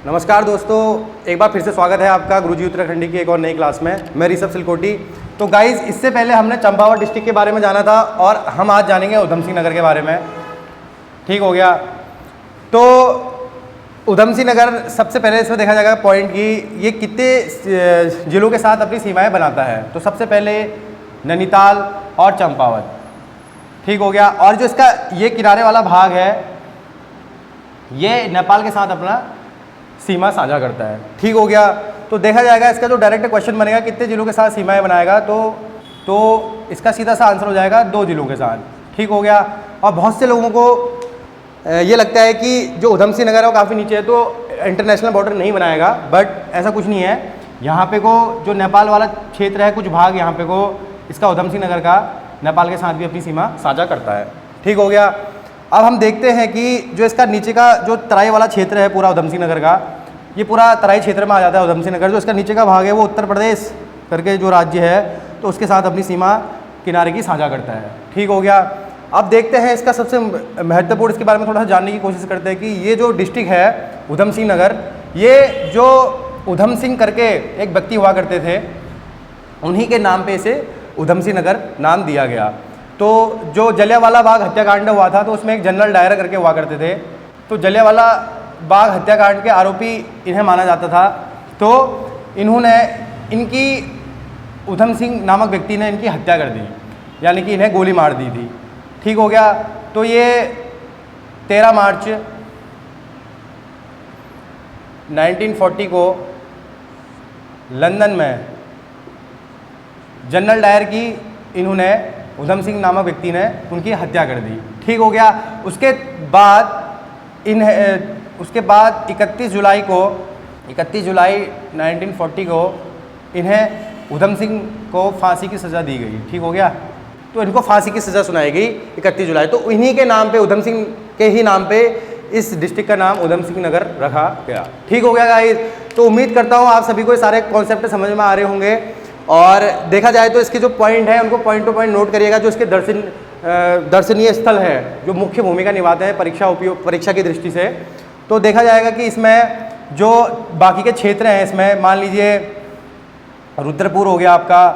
नमस्कार दोस्तों, एक बार फिर से स्वागत है आपका गुरुजी उत्तराखंडी की एक और नई क्लास में। मैं ऋषभ सिलकोटी। तो गाइज, इससे पहले हमने चंपावत डिस्ट्रिक्ट के बारे में जाना था और हम आज जानेंगे उधम सिंह नगर के बारे में। ठीक हो गया। तो उधम सिंह नगर सबसे पहले इसमें देखा जाएगा पॉइंट कि ये कितने जिलों के साथ अपनी सीमाएँ बनाता है। तो सबसे पहले नैनीताल और चंपावत। ठीक हो गया। और जो इसका ये किनारे वाला भाग है ये नेपाल के साथ अपना सीमा साझा करता है। ठीक हो गया। तो देखा जाएगा इसका जो डायरेक्ट क्वेश्चन बनेगा कितने जिलों के साथ सीमाएं बनाएगा, तो इसका सीधा सा आंसर हो जाएगा 2 जिलों के साथ। ठीक हो गया। और बहुत से लोगों को ये लगता है कि जो उधम सिंह नगर है वो काफ़ी नीचे है तो इंटरनेशनल बॉर्डर नहीं बनाएगा, बट ऐसा कुछ नहीं है। यहाँ पे को जो नेपाल वाला क्षेत्र है, कुछ भाग यहाँ पे को इसका उधम सिंह नगर का नेपाल के साथ भी अपनी सीमा साझा करता है। ठीक हो गया। अब हम देखते हैं कि जो इसका नीचे का जो तराई वाला क्षेत्र है पूरा उधम सिंह नगर का, ये पूरा तराई क्षेत्र में आ जाता है उधम सिंह नगर। जो इसका नीचे का भाग है वो उत्तर प्रदेश करके जो राज्य है तो उसके साथ अपनी सीमा किनारे की साझा करता है। ठीक हो गया। अब देखते हैं इसका सबसे महत्वपूर्ण, इसके बारे में थोड़ा सा जानने की कोशिश करते हैं कि ये जो डिस्ट्रिक्ट है उधम सिंह नगर, ये जो उधम सिंह करके एक व्यक्ति हुआ करते थे, उन्हीं के नाम पे इसे उधम सिंह नगर नाम दिया गया। तो जो जलियांवाला बाग हत्याकांड हुआ था तो उसमें एक जनरल डायर करके हुआ करते थे। तो जलियांवाला बाग हत्याकांड के आरोपी इन्हें माना जाता था। तो इन्होंने इनकी उधम सिंह नामक व्यक्ति ने इनकी हत्या कर दी, यानी कि इन्हें गोली मार दी थी। ठीक हो गया। तो ये 13 मार्च 1940 को लंदन में जनरल डायर की इन्होंने उधम सिंह नामक व्यक्ति ने उनकी हत्या कर दी। ठीक हो गया। उसके बाद 31 जुलाई 1940 को इन्हें उधम सिंह को फांसी की सज़ा दी गई। ठीक हो गया। तो इनको फांसी की सज़ा सुनाई गई 31 जुलाई। तो इन्हीं के नाम पे, उधम सिंह के ही नाम पे इस डिस्ट्रिक्ट का नाम उधम सिंह नगर रखा गया। ठीक हो गया गाइस। तो उम्मीद करता हूँ आप सभी को सारे कॉन्सेप्ट समझ में आ रहे होंगे। और देखा जाए तो इसके जो पॉइंट हैं उनको पॉइंट टू पॉइंट नोट करिएगा। जो इसके दर्शनीय स्थल है जो मुख्य भूमिका निभाते हैं परीक्षा की दृष्टि से, तो देखा जाएगा कि इसमें जो बाकी के क्षेत्र हैं, इसमें मान लीजिए रुद्रपुर हो गया आपका,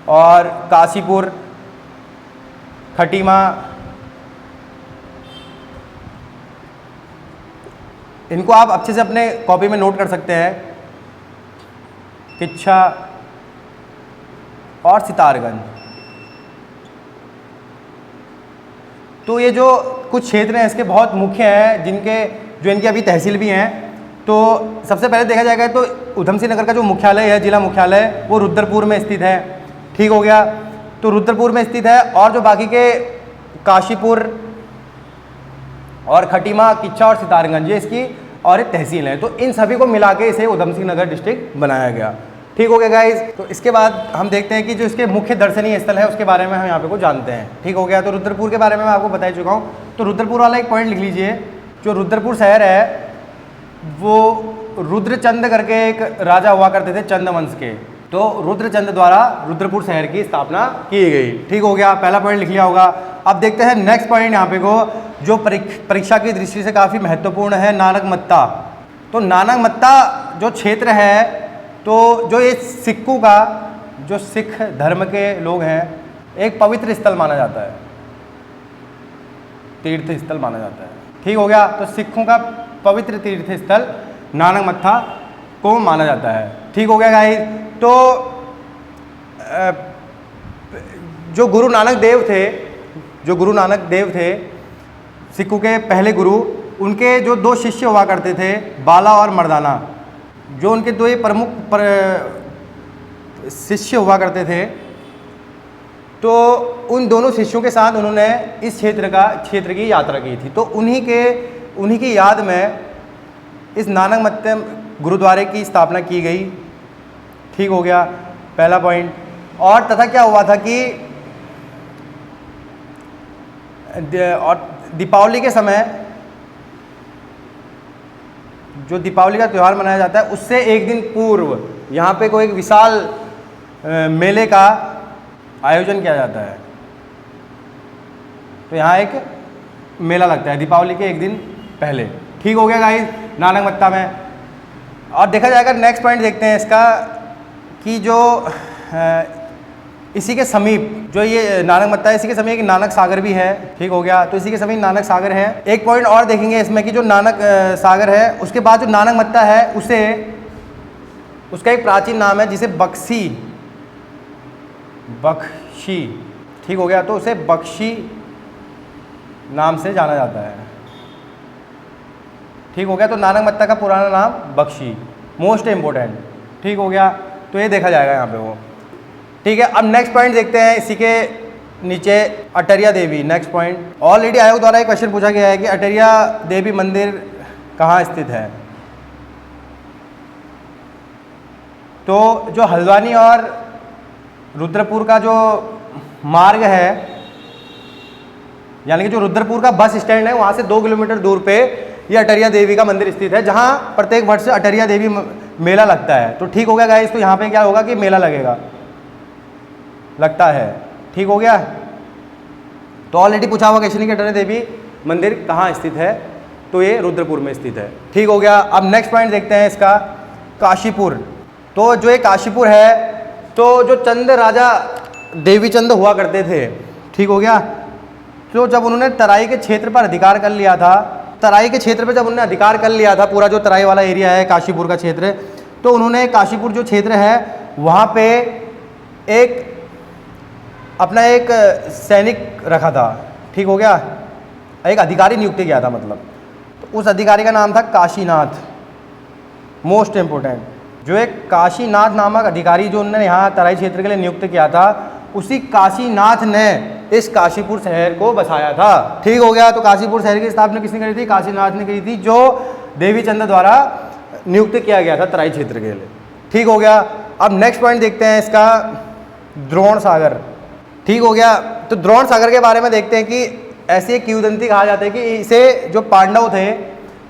और काशीपुर, खटीमा, इनको आप अच्छे से अपने कॉपी में नोट कर सकते हैं। किच्छा और सितारगंज। तो ये जो कुछ क्षेत्र हैं इसके बहुत मुख्य हैं, जो इनकी अभी तहसील भी हैं। तो सबसे पहले देखा जाएगा तो उधम सिंह नगर का जो मुख्यालय है, जिला मुख्यालय, वो रुद्रपुर में स्थित है। ठीक हो गया। तो रुद्रपुर में स्थित है। और जो बाकी के काशीपुर और खटीमा, किच्छा और सितारगंज, ये इसकी और एक तहसील है। तो इन सभी को मिला के इसे उधम सिंह नगर डिस्ट्रिक्ट बनाया गया। ठीक हो गया गाइज। तो इसके बाद हम देखते हैं कि जो इसके मुख्य दर्शनीय स्थल है उसके बारे में हम यहाँ पे को जानते हैं। ठीक हो गया। तो रुद्रपुर के बारे में मैं आपको बता चुका हूँ। तो रुद्रपुर वाला एक पॉइंट लिख लीजिए। जो रुद्रपुर शहर है वो रुद्रचंद करके एक राजा हुआ करते थे चंद वंश के। तो रुद्रचंद द्वारा रुद्रपुर शहर की स्थापना की गई। ठीक हो गया। पहला पॉइंट लिख लिया होगा। अब देखते हैं नेक्स्ट पॉइंट यहाँ पे को, जो परीक्षा की दृष्टि से काफ़ी महत्वपूर्ण है, नानकमत्ता। तो नानकमत्ता जो क्षेत्र है, तो जो ये सिक्खों का, जो सिख धर्म के लोग हैं, एक पवित्र स्थल माना जाता है, तीर्थ स्थल माना जाता है। ठीक हो गया। तो सिखों का पवित्र तीर्थ स्थल नानकमत्ता को माना जाता है। ठीक हो गया गाइस। तो जो गुरु नानक देव थे सिखों के पहले गुरु, उनके जो 2 शिष्य हुआ करते थे, बाला और मर्दाना, जो उनके 2 प्रमुख शिष्य हुआ करते थे। तो उन दोनों शिष्यों के साथ उन्होंने इस क्षेत्र की यात्रा की थी। तो उन्हीं की याद में इस नानकमत्ता गुरुद्वारे की स्थापना की गई। ठीक हो गया। पहला पॉइंट। और तथा क्या हुआ था कि दीपावली के समय, जो दीपावली का त्यौहार मनाया जाता है, उससे एक दिन पूर्व यहाँ पे कोई एक विशाल मेले का आयोजन किया जाता है। तो यहाँ एक मेला लगता है दीपावली के एक दिन पहले। ठीक हो गया गाइस, नानकमत्ता में। और देखा जाएगा नेक्स्ट पॉइंट देखते हैं इसका कि जो इसी के समीप जो ये नानक मत्ता है, इसी के समीप एक नानक सागर भी है। ठीक हो गया, तो इसी के समीप नानक सागर है। एक पॉइंट और देखेंगे इसमें कि जो नानक सागर है उसके बाद जो नानक मत्ता है उसे उसका एक प्राचीन नाम है जिसे बख्शी ठीक हो गया, तो उसे बख्शी नाम से जाना जाता है। ठीक हो गया, तो नानक मत्ता का पुराना नाम बख्शी, मोस्ट इम्पोर्टेंट। ठीक हो गया, तो ये देखा जाएगा यहाँ पे वो। ठीक है, अब नेक्स्ट पॉइंट देखते हैं इसी के नीचे अटरिया देवी। नेक्स्ट पॉइंट ऑलरेडी आयोग द्वारा एक क्वेश्चन पूछा गया है कि अटरिया देवी मंदिर कहाँ स्थित है। तो जो हल्द्वानी और रुद्रपुर का जो मार्ग है, यानी कि जो रुद्रपुर का बस स्टैंड है वहाँ से 2 किलोमीटर दूर पे ये अटरिया देवी का मंदिर स्थित है, जहाँ प्रत्येक वर्ष अटरिया देवी मेला लगता है। तो ठीक हो गया गाइस, तो यहाँ पे क्या होगा कि मेला लगता है। ठीक हो गया, तो ऑलरेडी पूछा हुआ क्वेश्चन कि अटरिया देवी मंदिर कहाँ स्थित है, तो ये रुद्रपुर में स्थित है। ठीक हो गया, अब नेक्स्ट पॉइंट देखते हैं इसका काशीपुर। तो जो ये काशीपुर है, तो जो चंद राजा देवी चंद हुआ करते थे। ठीक हो गया, तो जब उन्होंने तराई के क्षेत्र पर अधिकार कर लिया था, तराई के क्षेत्र पर जब उन्होंने अधिकार कर लिया था, पूरा जो तराई वाला एरिया है काशीपुर का क्षेत्र, तो उन्होंने काशीपुर जो क्षेत्र है वहाँ पे एक अपना एक सैनिक रखा था। ठीक हो गया, एक अधिकारी नियुक्त किया था मतलब, तो उस अधिकारी का नाम था काशीनाथ। मोस्ट इम्पोर्टेंट, जो एक काशीनाथ नामक अधिकारी जो उन्होंने यहाँ तराई क्षेत्र के लिए नियुक्त किया था, उसी काशीनाथ ने इस काशीपुर शहर को बसाया था। ठीक हो गया, तो काशीपुर शहर की स्थापना किसने करी थी? काशीनाथ ने करी थी, जो देवी चंद द्वारा नियुक्त किया गया था तराई क्षेत्र के लिए। ठीक हो गया, अब नेक्स्ट पॉइंट देखते हैं इसका द्रोण सागर। ठीक हो गया, तो द्रोण सागर के बारे में देखते हैं कि ऐसी एक किंवदंती कहा जाता है कि इसे जो पांडव थे,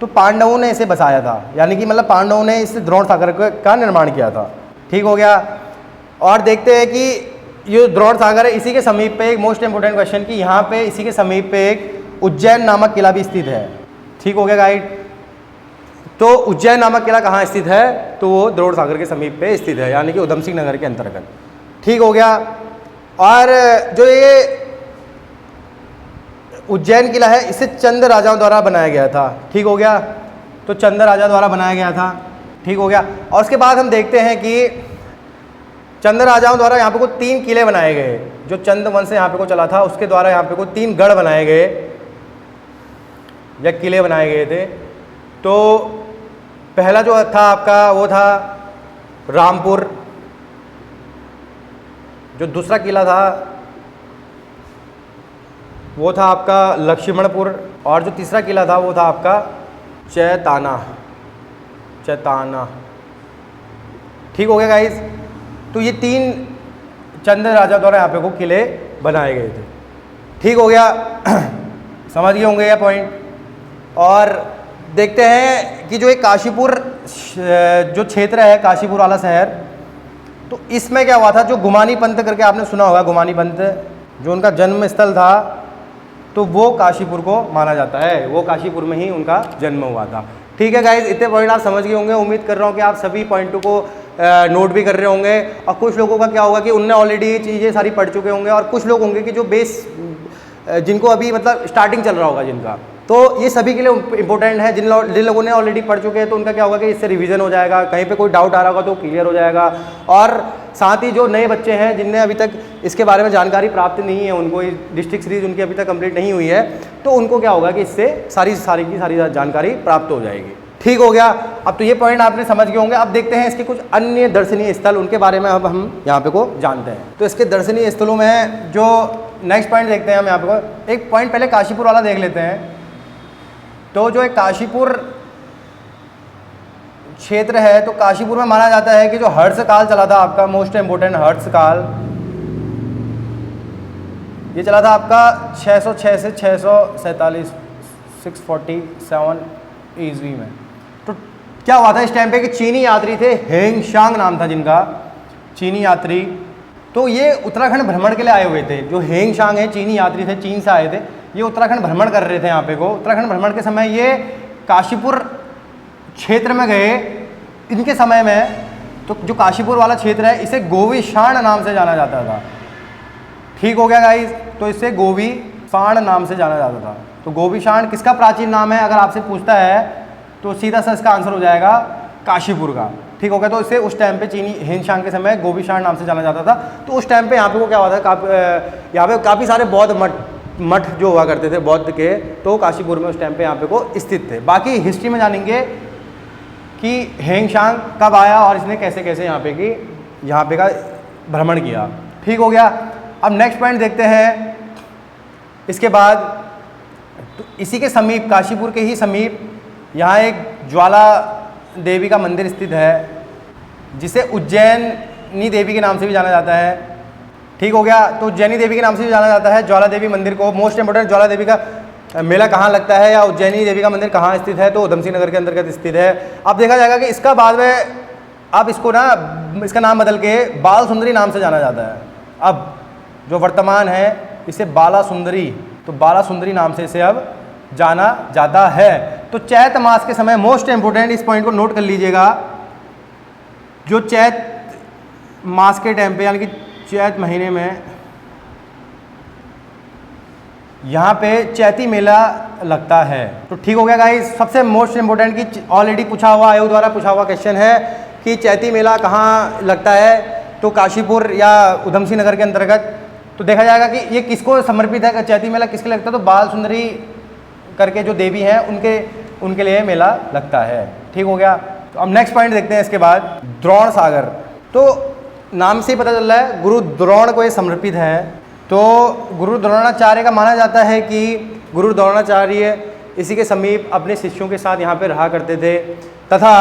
तो पांडवों ने इसे बसाया था, यानी कि मतलब पांडवों ने इस द्रोण सागर का निर्माण किया था। ठीक हो गया, और देखते हैं कि ये द्रोण सागर है, इसी के समीप पे एक मोस्ट इंपोर्टेंट क्वेश्चन कि यहाँ पे इसी के समीप पे एक उज्जैन नामक किला भी स्थित है। ठीक हो गया गाइड, तो उज्जैन नामक किला कहाँ स्थित है? तो वो द्रोण सागर के समीप पे स्थित है, यानी कि उधम सिंह नगर के अंतर्गत। ठीक हो गया, और जो ये उज्जैन किला है इसे चंद राजाओं द्वारा बनाया गया था। ठीक हो गया, तो चंद राजा द्वारा बनाया गया था। ठीक हो गया, और उसके बाद हम देखते हैं कि चंद राजाओं द्वारा यहाँ पे को 3 किले बनाए गए। जो चंद वंश यहाँ पे को चला था उसके द्वारा यहाँ पे को 3 गढ़ बनाए गए या किले बनाए गए थे। तो पहला जो था आपका वो था रामपुर, जो दूसरा किला था वो था आपका लक्ष्मणपुर, और जो तीसरा किला था वो था आपका चैताना। ठीक हो गया गाइस, तो ये 3 चंद राजा द्वारा यहाँ पे को किले बनाए गए थे। ठीक हो गया, समझ गए होंगे ये पॉइंट। और देखते हैं कि जो एक काशीपुर जो क्षेत्र है, काशीपुर वाला शहर, तो इसमें क्या हुआ था? जो गुमानी पंथ करके आपने सुना होगा, गुमानी पंथ जो उनका जन्म स्थल था, तो वो काशीपुर को माना जाता है, वो काशीपुर में ही उनका जन्म हुआ था। ठीक है गाइज, इतने पॉइंट आप समझ गए होंगे। उम्मीद कर रहा हूँ कि आप सभी पॉइंटों को नोट भी कर रहे होंगे। और कुछ लोगों का क्या होगा कि उनने ऑलरेडी ये चीज़ें सारी पढ़ चुके होंगे, और कुछ लोग होंगे कि जो बेस जिनको अभी मतलब स्टार्टिंग चल रहा होगा जिनका, तो ये सभी के लिए इंपॉर्टेंट है। जिन लोगों ने ऑलरेडी पढ़ चुके हैं तो उनका क्या होगा कि इससे रिवीजन हो जाएगा, कहीं पे कोई डाउट आ रहा होगा तो क्लियर हो जाएगा। और साथ ही जो नए बच्चे हैं जिनने अभी तक इसके बारे में जानकारी प्राप्त नहीं है, उनको डिस्ट्रिक्ट सीरीज उनकी अभी तक कंप्लीट नहीं हुई है, तो उनको क्या होगा कि इससे सारी की सारी जानकारी प्राप्त हो जाएगी। ठीक हो गया, अब तो ये पॉइंट आपने समझ गए होंगे। अब देखते हैं इसके कुछ अन्य दर्शनीय स्थल, उनके बारे में अब हम यहाँ पे को जानते हैं। तो इसके दर्शनीय स्थलों में जो नेक्स्ट पॉइंट देखते हैं हम यहाँ पे को, एक पॉइंट पहले काशीपुर वाला देख लेते हैं। तो जो एक काशीपुर क्षेत्र है, तो काशीपुर में माना जाता है कि जो हर्ष काल चला था आपका, मोस्ट इम्पोर्टेंट हर्ष काल, ये चला था आपका 606 से 647 647 ईस्वी में। तो क्या हुआ था इस टाइम पे कि चीनी यात्री थे, हेंगशांग नाम था जिनका, चीनी यात्री। तो ये उत्तराखंड भ्रमण के लिए आए हुए थे। जो हेंगशांग है चीनी यात्री थे, चीन से आए थे, ये उत्तराखंड भ्रमण कर रहे थे यहाँ पे को। उत्तराखंड भ्रमण के समय ये काशीपुर क्षेत्र में गए इनके समय में तो जो काशीपुर वाला क्षेत्र है इसे गोविशाण नाम से जाना जाता था। ठीक हो गया गाइस, तो इसे गोविशाण नाम से जाना जाता था। तो गोविशाण किसका प्राचीन नाम है अगर आपसे पूछता है तो सीधा सा इसका आंसर हो जाएगा काशीपुर का। ठीक हो गया, तो इसे उस टाइम पे चीनी हिनशांग के समय गोविशाण नाम से जाना जाता था। तो उस टाइम पे यहाँ पे वो क्या हुआ था, यहाँ पे काफ़ी सारे बौद्ध मठ जो हुआ करते थे बौद्ध के, तो काशीपुर में उस टाइम पे यहाँ पे को स्थित थे। बाकी हिस्ट्री में जानेंगे कि हिनशांग कब आया और इसने कैसे कैसे यहाँ पे का भ्रमण किया। ठीक हो गया, अब नेक्स्ट पॉइंट देखते हैं। इसके बाद तो इसी के समीप, काशीपुर के ही समीप यहाँ एक ज्वाला देवी का मंदिर स्थित है जिसे उज्जैनी देवी के नाम से भी जाना जाता है। ठीक हो गया, तो उज्जैनी देवी के नाम से भी जाना जाता है ज्वाला देवी मंदिर को। मोस्ट इंपोर्टेंट, ज्वाला देवी का मेला कहाँ लगता है या उज्जैनी देवी का मंदिर कहाँ स्थित है, तो उधम सिंह नगर के अंतर्गत स्थित है। अब देखा जाएगा कि इसका बाद में अब इसको ना इसका नाम बदल के बाल सुंदरी नाम से जाना जाता है। अब जो वर्तमान है इसे बाला सुंदरी, तो बाला सुंदरी नाम से इसे अब जाना जाता है। तो चैत मास के समय, मोस्ट इंपोर्टेंट इस पॉइंट को नोट कर लीजिएगा, जो चैत मास के टाइम पे यानी कि चैत महीने में यहाँ पे चैती मेला लगता है। तो ठीक हो गया गाइस, सबसे मोस्ट इंपोर्टेंट की ऑलरेडी पूछा हुआ, आयोग द्वारा पूछा हुआ क्वेश्चन है कि चैती मेला कहाँ लगता है, तो काशीपुर या उधम सिंह नगर के अंतर्गत। तो देखा जाएगा कि ये किसको समर्पित है, चैती मेला किसके लगता है, तो बाल सुंदरी करके जो देवी हैं उनके लिए मेला लगता है। ठीक हो गया, तो अब नेक्स्ट पॉइंट देखते हैं। इसके बाद द्रोण सागर, तो नाम से ही पता चल रहा है गुरु द्रोण को ये समर्पित है। तो गुरु द्रोणाचार्य का माना जाता है कि गुरु द्रोणाचार्य इसी के समीप अपने शिष्यों के साथ यहाँ पे रहा करते थे तथा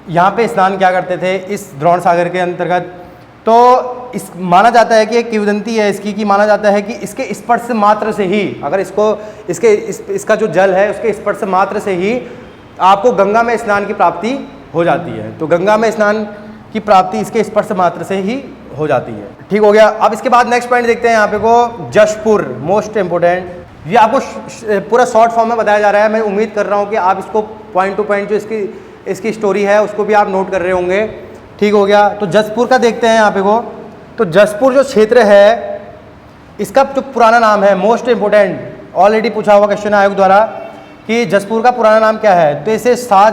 यहाँ पे स्नान किया करते थे इस द्रोण सागर के अंतर्गत। तो इस माना जाता है कि एक किंवदंती है इसकी, कि माना जाता है कि इसके स्पर्श मात्र से ही, अगर इसका जो जल है उसके स्पर्श मात्र से ही आपको गंगा में स्नान की प्राप्ति हो जाती है। तो गंगा में स्नान की प्राप्ति इसके स्पर्श मात्र से ही हो जाती है। ठीक हो गया, अब इसके बाद नेक्स्ट पॉइंट देखते हैं यहाँ पे को जशपुर, मोस्ट इंपोर्टेंट। ये आपको पूरा शॉर्ट फॉर्म में बताया जा रहा है। मैं उम्मीद कर रहा हूँ कि आप इसको पॉइंट टू पॉइंट जो इसकी स्टोरी है उसको भी आप नोट कर रहे होंगे। ठीक हो गया, तो जसपुर का देखते हैं यहाँ पे को। तो जसपुर जो क्षेत्र है इसका जो पुराना नाम है, मोस्ट इंपोर्टेंट, ऑलरेडी पूछा हुआ क्वेश्चन आयोग द्वारा कि जसपुर का पुराना नाम क्या है, तो इसे शाह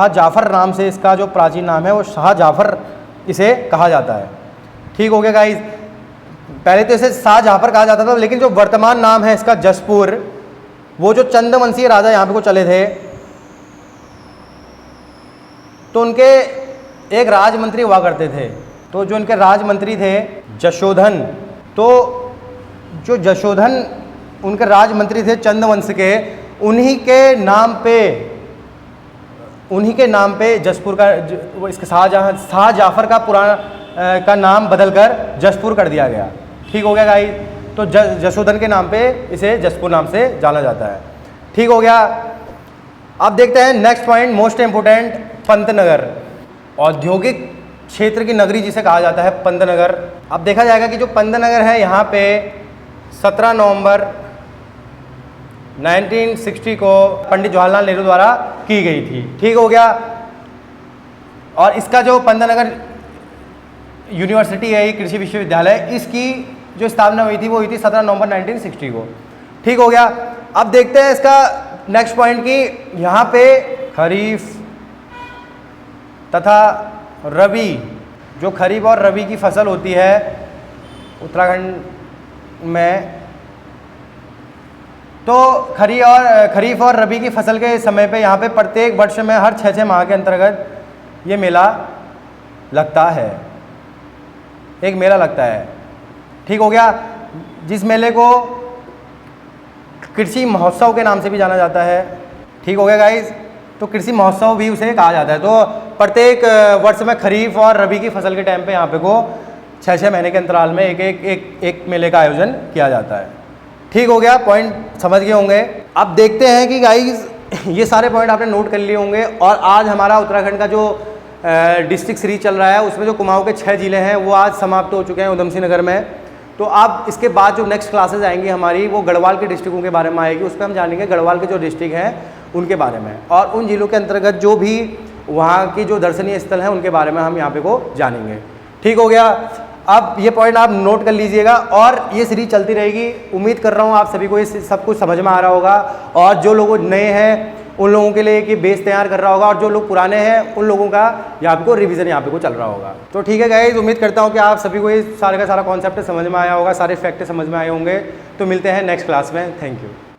जाफर नाम से इसका जो प्राचीन नाम है वो शाह जाफर इसे कहा जाता है। ठीक हो गया गाइस, पहले तो इसे शाह जाफर कहा जाता था, लेकिन जो वर्तमान नाम है इसका जसपुर, वो जो चंदवंशीय राजा यहाँ पे को चले थे तो उनके एक राजमंत्री हुआ करते थे। तो जो उनके राजमंत्री थे जशोधन, तो जो जशोधन उनके राजमंत्री थे चंदवंश के, उन्हीं के नाम पे जसपुर का इसके शाह जाफर का पुराना का नाम बदलकर जसपुर कर दिया गया। ठीक हो गया गाइस, तो जशोधन के नाम पे इसे जसपुर नाम से जाना जाता है। ठीक हो गया, अब देखते हैं next point, most important, Pantnagar, औद्योगिक क्षेत्र की नगरी जिसे कहा जाता है पंतनगर। अब देखा जाएगा कि जो पंतनगर है यहाँ पे 17 नवंबर 1960 को पंडित जवाहरलाल नेहरू द्वारा की गई थी। ठीक हो गया, और इसका जो पंतनगर यूनिवर्सिटी है, ये कृषि विश्वविद्यालय, इसकी जो स्थापना हुई थी वो हुई थी 17 नवंबर 1960 को। ठीक हो गया, अब देखते हैं इसका नेक्स्ट पॉइंट कि यहाँ पे खरीफ तथा रबी, जो खरीफ और रबी की फसल होती है उत्तराखंड में, तो खरीफ और रबी की फसल के समय पे यहाँ पे प्रत्येक वर्ष में हर 6-6 माह के अंतर्गत ये मेला लगता है, एक मेला लगता है। ठीक हो गया, जिस मेले को कृषि महोत्सव के नाम से भी जाना जाता है। ठीक हो गया गाइस, तो कृषि महोत्सव भी उसे कहा जाता है। तो प्रत्येक वर्ष में खरीफ और रबी की फसल के टाइम पे यहाँ पे को 6-6 महीने के अंतराल में एक मेले का आयोजन किया जाता है। ठीक हो गया, पॉइंट समझ गए होंगे। अब देखते हैं कि गाइस ये सारे पॉइंट आपने नोट कर लिए होंगे, और आज हमारा उत्तराखंड का जो डिस्ट्रिक्ट सीरीज चल रहा है उसमें जो कुमाऊं के 6 जिले हैं वो आज समाप्त हो चुके हैं उधम सिंह नगर में। तो आप इसके बाद जो नेक्स्ट क्लासेज आएंगी हमारी वो गढ़वाल के डिस्ट्रिक्टों के बारे में आएगी। उस पर हम जानेंगे गढ़वाल के जो डिस्ट्रिक्ट हैं उनके बारे में, और उन जिलों के अंतर्गत जो भी वहाँ की जो दर्शनीय स्थल हैं उनके बारे में हम यहाँ पे को जानेंगे। ठीक हो गया। अब ये पॉइंट आप नोट कर लीजिएगा और ये सीरीज चलती रहेगी। उम्मीद कर रहा हूँ आप सभी को ये सब कुछ समझ में आ रहा होगा, और जो लोग नए हैं उन लोगों के लिए कि बेस तैयार कर रहा होगा, और जो लोग पुराने हैं उन लोगों का यहाँ पे को रिवीजन यहाँ पे को चल रहा होगा। तो ठीक है गाइस, उम्मीद करता हूँ कि आप सभी को ये सारे का सारा कॉन्सेप्ट समझ में आया होगा, सारे फैक्ट समझ में आए होंगे। तो मिलते हैं नेक्स्ट क्लास में। Thank you.